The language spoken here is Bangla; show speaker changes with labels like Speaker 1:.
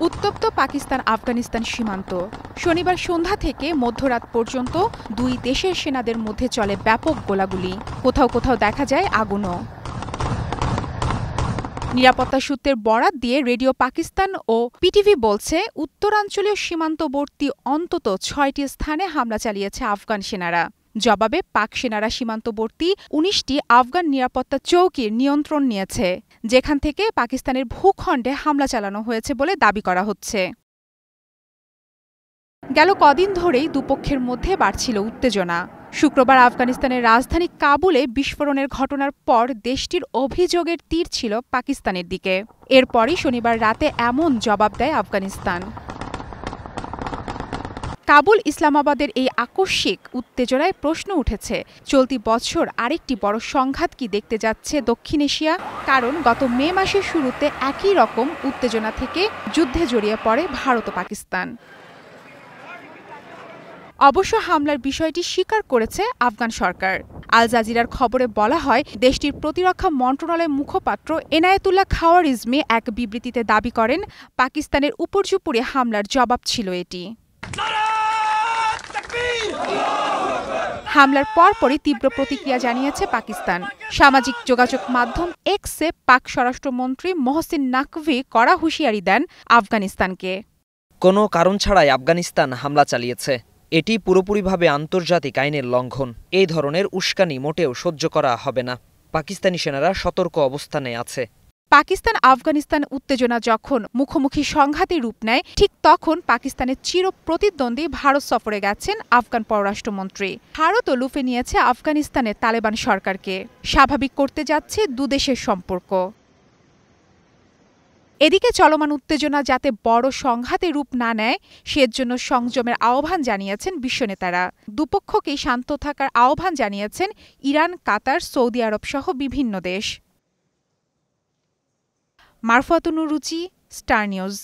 Speaker 1: উত্তপ্ত পাকিস্তান আফগানিস্তান সীমান্ত। শনিবার সন্ধ্যা থেকে মধ্যরাত পর্যন্ত দুই দেশের সেনাদের মধ্যে চলে ব্যাপক গোলাগুলি। কোথাও কোথাও দেখা যায় আগুনও। নিরাপত্তা সূত্রের বরাত দিয়ে রেডিও পাকিস্তান ও পিটিভি বলছে, উত্তরাঞ্চলীয় সীমান্তবর্তী অন্তত ৬টি স্থানে হামলা চালিয়েছে আফগান সেনারা। জবাবে পাক সেনারা সীমান্তবর্তী ১৯টি আফগান নিরাপত্তা চৌকির নিয়ন্ত্রণ নিয়েছে, যেখান থেকে পাকিস্তানের ভূখণ্ডে হামলা চালানো হয়েছে বলে দাবি করা হচ্ছে। গেল কদিন ধরেই দুপক্ষের মধ্যে বাড়ছিল উত্তেজনা। শুক্রবার আফগানিস্তানের রাজধানী কাবুলে বিস্ফোরণের ঘটনার পর দেশটির অভিযোগের তীর ছিল পাকিস্তানের দিকে। এরপরই শনিবার রাতে এমন জবাব দেয় আফগানিস্তান। কাবুল ইসলামাবাদের এই আকস্মিক উত্তেজনায় প্রশ্ন উঠেছে, চলতি বছর আরেকটি বড় সংঘাত কি দেখতে যাচ্ছে দক্ষিণ এশিয়া? কারণ গত মে মাসের শুরুতে একই রকম উত্তেজনা থেকে যুদ্ধে জড়িয়ে পড়ে ভারত ও পাকিস্তান। অবশ্য হামলার বিষয়টি স্বীকার করেছে আফগান সরকার। আল জাজিরার খবরে বলা হয়, দেশটির প্রতিরক্ষা মন্ত্রণালয়ের মুখপাত্র এনায়েতুল্লাহ খাওয়ারিজমি এক বিবৃতিতে দাবি করেন, পাকিস্তানের উপর্যুপরি হামলার জবাব ছিল এটি। হামলার পরপরই তীব্র প্রতিক্রিয়া জানিয়েছে পাকিস্তান। সামাজিক যোগাযোগ মাধ্যম এক্সে পাক স্বরাষ্ট্রমন্ত্রী মোহসিন নাকভি কড়া হুঁশিয়ারি দেন আফগানিস্তানকে।
Speaker 2: কোনো কারণ ছাড়াই আফগানিস্তান হামলা চালিয়েছে। এটি পুরোপুরিভাবে আন্তর্জাতিক আইনের লঙ্ঘন। এই ধরনের উস্কানি মোটেও সহ্য করা হবে না। পাকিস্তানি সেনারা সতর্ক অবস্থানে আছে।
Speaker 1: পাকিস্তান আফগানিস্তান উত্তেজনা যখন মুখোমুখি সংঘাতে রূপ নেয়, ঠিক তখন পাকিস্তানের চির প্রতিদ্বন্দ্বী ভারত সফরে গেছেন আফগান পররাষ্ট্রমন্ত্রী। ভারতও লুফে নিয়েছে আফগানিস্তানের তালেবান সরকারকে। স্বাভাবিক করতে যাচ্ছে দুদেশের সম্পর্ক। এদিকে চলমান উত্তেজনা যাতে বড় সংঘাতে রূপ না নেয়, সেজন্য সংযমের আহ্বান জানিয়েছেন বিশ্বনেতারা। দুপক্ষকেই শান্ত থাকার আহ্বান জানিয়েছেন ইরান, কাতার, সৌদি আরব সহ বিভিন্ন দেশ। মারফাতুন রুচি, স্টার নিউজ।